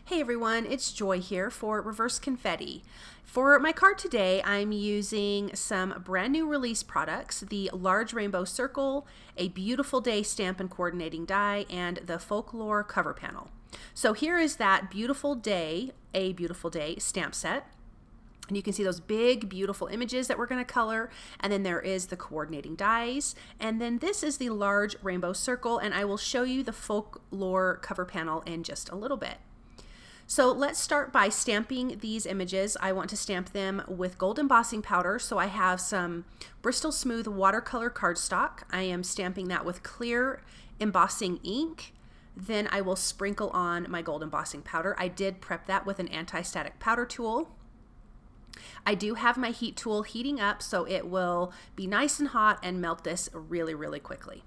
Hey everyone, it's Joy here for ReverseConfetti. For my card today, I'm using some brand new release products, the Large Rainbow Circle, a Beautiful Day stamp and coordinating die, and the Folklore cover panel. So here is that Beautiful Day, a Beautiful Day stamp set. And you can see those big, beautiful images that we're going to color. And then there is the coordinating dies. And then this is the Large Rainbow Circle, and I will show you the Folklore cover panel in just a little bit. So let's start by stamping these images. I want to stamp them with gold embossing powder. So I have some Bristol Smooth watercolor cardstock. I am stamping that with clear embossing ink. Then I will sprinkle on my gold embossing powder. I did prep that with an anti-static powder tool. I do have my heat tool heating up so it will be nice and hot and melt this really, really quickly.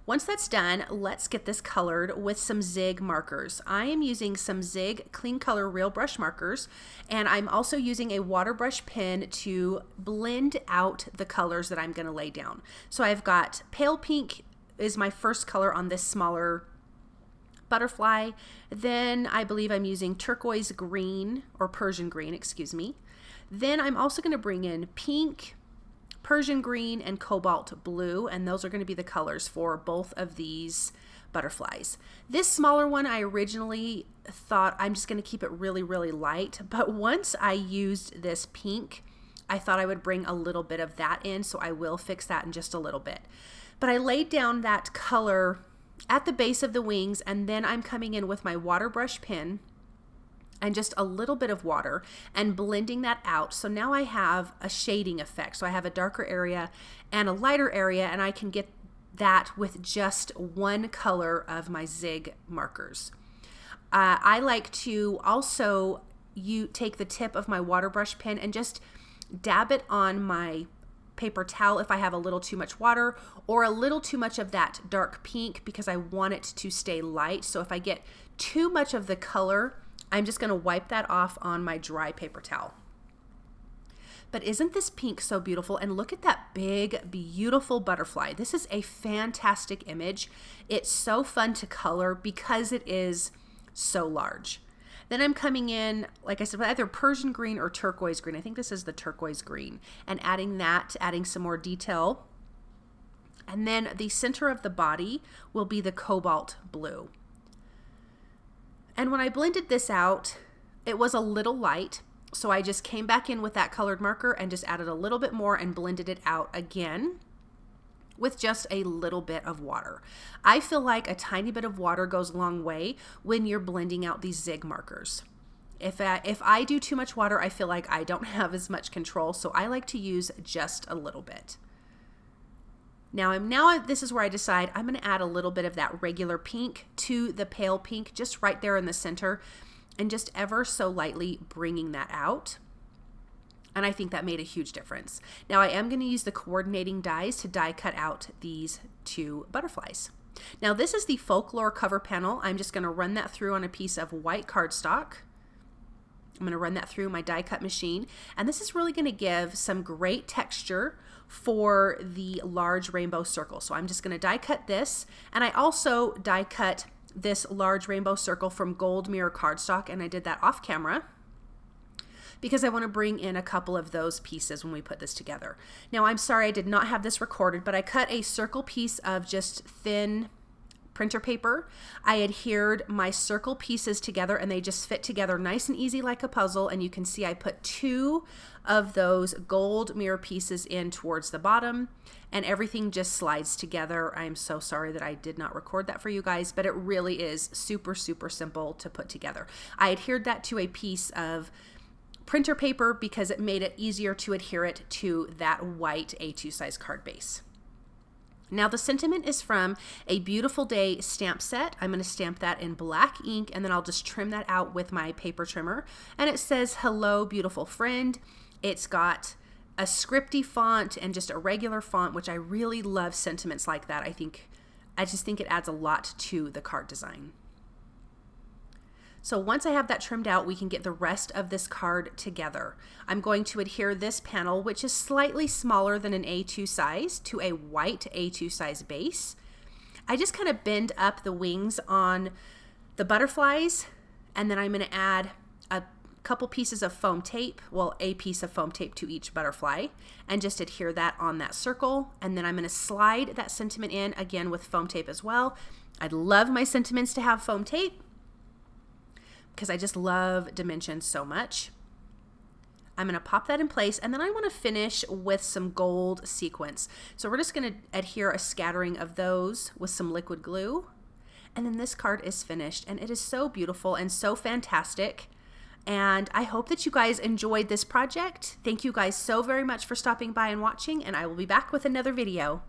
Once that's done, let's get this colored with some Zig markers. I am using some Zig Clean Color Real Brush markers, and I'm also using a water brush pen to blend out the colors that I'm going to lay down. So I've got pale pink is my first color on this smaller butterfly. Then I believe I'm using turquoise green, or Persian green, excuse me. Then I'm also going to bring in pink, Persian green, and cobalt blue, and those are going to be the colors for both of these butterflies. This smaller one, I originally thought I'm just going to keep it really, really light, but once I used this pink, I thought I would bring a little bit of that in, so I will fix that in just a little bit. But I laid down that color at the base of the wings, and then I'm coming in with my water brush pen and just a little bit of water and blending that out. So now I have a shading effect. So I have a darker area and a lighter area, and I can get that with just one color of my Zig markers. I like to also take the tip of my water brush pen and just dab it on my paper towel if I have a little too much water or a little too much of that dark pink, because I want it to stay light. So if I get too much of the color, I'm just going to wipe that off on my dry paper towel. But isn't this pink so beautiful? And look at that big, beautiful butterfly. This is a fantastic image. It's so fun to color because it is so large. Then I'm coming in, like I said, either Persian green or turquoise green. I think this is the turquoise green. And adding some more detail. And then the center of the body will be the cobalt blue. And when I blended this out, it was a little light. So I just came back in with that colored marker and just added a little bit more and blended it out again with just a little bit of water. I feel like a tiny bit of water goes a long way when you're blending out these Zig markers. If I do too much water, I feel like I don't have as much control, so I like to use just a little bit. Now this is where I decide I'm going to add a little bit of that regular pink to the pale pink, just right there in the center, and just ever so lightly bringing that out. And I think that made a huge difference. Now I am going to use the coordinating dies to die cut out these two butterflies. Now this is the Folklore cover panel. I'm just going to run that through on a piece of white cardstock. I'm going to run that through my die cut machine, and this is really going to give some great texture for the Large Rainbow Circle. So I'm just going to die cut this, and I also die cut this Large Rainbow Circle from gold mirror cardstock, and I did that off camera because I want to bring in a couple of those pieces when we put this together. Now I'm sorry I did not have this recorded, but I cut a circle piece of just thin printer paper. I adhered my circle pieces together and they just fit together nice and easy like a puzzle, and you can see I put two of those gold mirror pieces in towards the bottom and everything just slides together. I'm so sorry that I did not record that for you guys, but it really is super, super simple to put together. I adhered that to a piece of printer paper because it made it easier to adhere it to that white A2 size card base. Now the sentiment is from a Beautiful Day stamp set. I'm going to stamp that in black ink, and then I'll just trim that out with my paper trimmer. And it says, "Hello, beautiful friend." It's got a scripty font and just a regular font, which I really love sentiments like that. I just think it adds a lot to the card design. So once I have that trimmed out, we can get the rest of this card together. I'm going to adhere this panel, which is slightly smaller than an A2 size, to a white A2 size base. I just kind of bend up the wings on the butterflies, and then I'm going to add a couple pieces of foam tape, well, a piece of foam tape to each butterfly, and just adhere that on that circle. And then I'm going to slide that sentiment in again with foam tape as well. I'd love my sentiments to have foam tape because I just love dimensions so much. I'm going to pop that in place, and then I want to finish with some gold sequins. So we're just going to adhere a scattering of those with some liquid glue. And then this card is finished, and it is so beautiful and so fantastic. And I hope that you guys enjoyed this project. Thank you guys so very much for stopping by and watching, and I will be back with another video.